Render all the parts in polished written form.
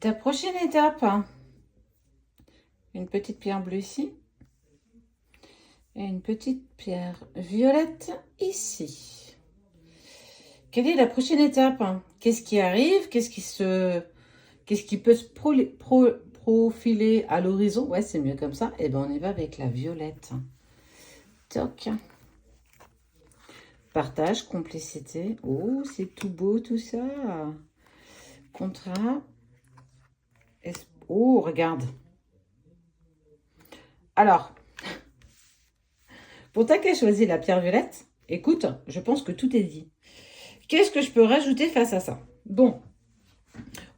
Ta prochaine étape, hein. Une petite pierre bleue ici et une petite pierre violette ici. Quelle est la prochaine étape, hein? Qu'est-ce qui arrive? Qu'est-ce qui peut se profiler à l'horizon? Ouais, c'est mieux comme ça. Et ben, on y va avec la violette. Toc. Partage, complicité. Oh, c'est tout beau tout ça. Contrat. Oh, regarde. Alors, pour toi qui as choisi la pierre violette, écoute, je pense que tout est dit. Qu'est-ce que je peux rajouter face à ça? Bon,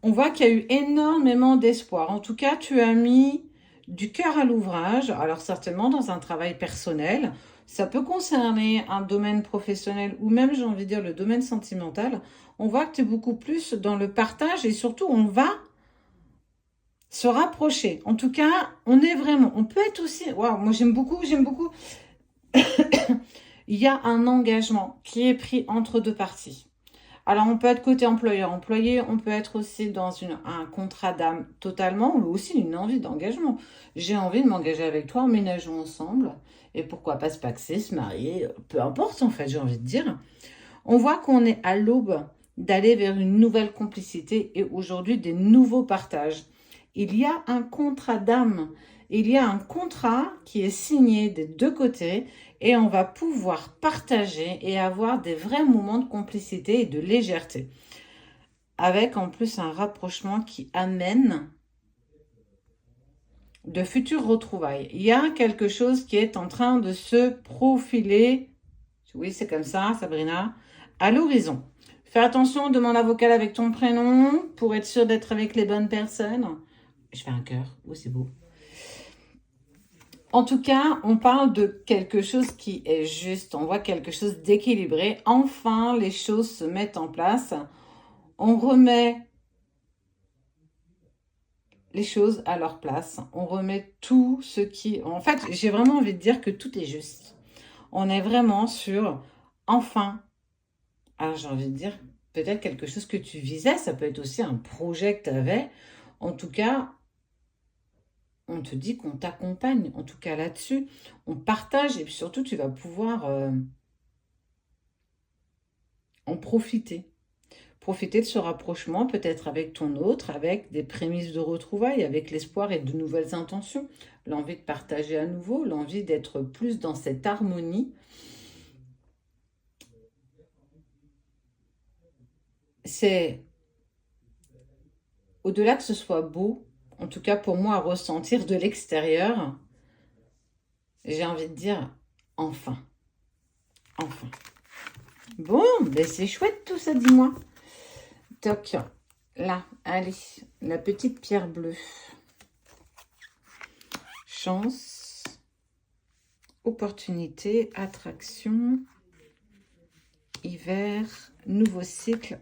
on voit qu'il y a eu énormément d'espoir. En tout cas, tu as mis du cœur à l'ouvrage. Alors certainement dans un travail personnel. Ça peut concerner un domaine professionnel ou même, j'ai envie de dire, le domaine sentimental. On voit que tu es beaucoup plus dans le partage et surtout, on va se rapprocher. En tout cas, on est vraiment... On peut être aussi... Waouh, moi j'aime beaucoup, j'aime beaucoup. Il y a un engagement qui est pris entre deux parties. Alors, on peut être côté employeur-employé, on peut être aussi dans un contrat d'âme totalement, ou aussi une envie d'engagement. J'ai envie de m'engager avec toi, emménageons ensemble, et pourquoi pas se paxer, se marier, peu importe en fait, j'ai envie de dire. On voit qu'on est à l'aube d'aller vers une nouvelle complicité et aujourd'hui des nouveaux partages. Il y a un contrat d'âme, il y a un contrat qui est signé des deux côtés et on va pouvoir partager et avoir des vrais moments de complicité et de légèreté. Avec en plus un rapprochement qui amène de futures retrouvailles. Il y a quelque chose qui est en train de se profiler, oui c'est comme ça Sabrina, à l'horizon. Fais attention, demande la vocale avec ton prénom pour être sûr d'être avec les bonnes personnes. Je fais un cœur, oh c'est beau. En tout cas, on parle de quelque chose qui est juste, on voit quelque chose d'équilibré. Enfin, les choses se mettent en place. On remet les choses à leur place. On remet tout ce qui... En fait, j'ai vraiment envie de dire que tout est juste. On est vraiment sur, enfin, alors j'ai envie de dire, peut-être quelque chose que tu visais, ça peut être aussi un projet que tu avais. En tout cas, on te dit qu'on t'accompagne, en tout cas là-dessus. On partage et puis surtout, tu vas pouvoir en profiter. Profiter de ce rapprochement, peut-être avec ton autre, avec des prémices de retrouvailles, avec l'espoir et de nouvelles intentions. L'envie de partager à nouveau, l'envie d'être plus dans cette harmonie. C'est au-delà que ce soit beau, en tout cas pour moi à ressentir de l'extérieur, j'ai envie de dire enfin, enfin. Bon, ben c'est chouette tout ça, dis-moi. Toc, là, allez, la petite pierre bleue. Chance, opportunité, attraction, hiver, nouveau cycle.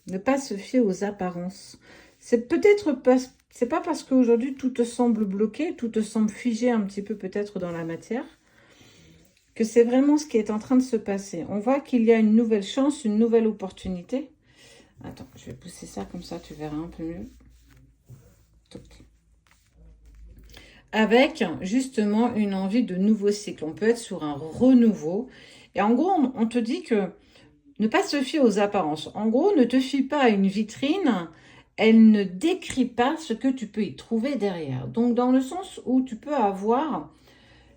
Ne pas se fier aux apparences. C'est peut-être pas, c'est pas parce qu'aujourd'hui tout te semble bloqué, tout te semble figé un petit peu peut-être dans la matière, que c'est vraiment ce qui est en train de se passer. On voit qu'il y a une nouvelle chance, une nouvelle opportunité. Attends, je vais pousser ça comme ça, tu verras un peu mieux. Avec justement une envie de nouveau cycle. On peut être sur un renouveau. Et en gros, on te dit que ne pas se fier aux apparences. En gros, ne te fie pas à une vitrine. Elle ne décrit pas ce que tu peux y trouver derrière. Donc, dans le sens où tu peux avoir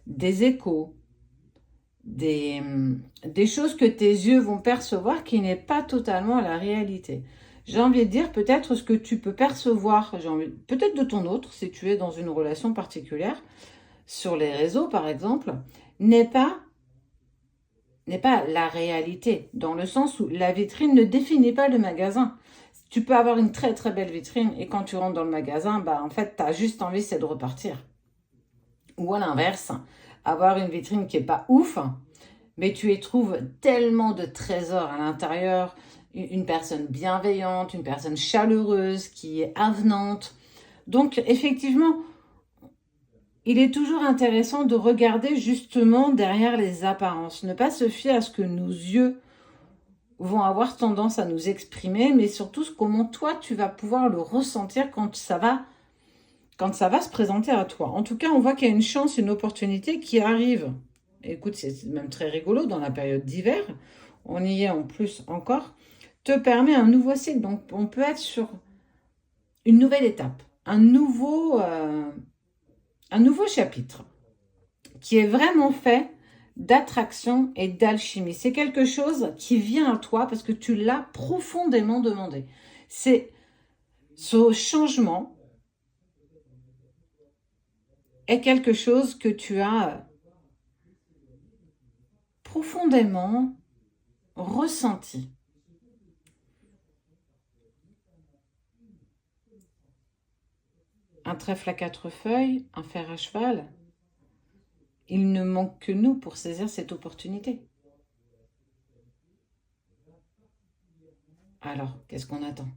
des échos, des choses que tes yeux vont percevoir qui n'est pas totalement la réalité. J'ai envie de dire peut-être ce que tu peux percevoir, peut-être de ton autre, si tu es dans une relation particulière, sur les réseaux par exemple, n'est pas la réalité, dans le sens où la vitrine ne définit pas le magasin. Tu peux avoir une très très belle vitrine et quand tu rentres dans le magasin, bah en fait, tu as juste envie, c'est de repartir. Ou à l'inverse, avoir une vitrine qui est pas ouf, mais tu y trouves tellement de trésors à l'intérieur, une personne bienveillante, une personne chaleureuse, qui est avenante. Donc, effectivement, il est toujours intéressant de regarder justement derrière les apparences. Ne pas se fier à ce que nos yeux vont avoir tendance à nous exprimer, mais surtout comment toi, tu vas pouvoir le ressentir quand ça va se présenter à toi. En tout cas, on voit qu'il y a une chance, une opportunité qui arrive. Écoute, c'est même très rigolo dans la période d'hiver. On y est en plus encore. Te permet un nouveau cycle. Donc, on peut être sur une nouvelle étape, un nouveau chapitre qui est vraiment fait d'attraction et d'alchimie. C'est quelque chose qui vient à toi parce que tu l'as profondément demandé. C'est ce changement est quelque chose que tu as profondément ressenti. Un trèfle à 4 feuilles, un fer à cheval. Il ne manque que nous pour saisir cette opportunité. Alors, qu'est-ce qu'on attend?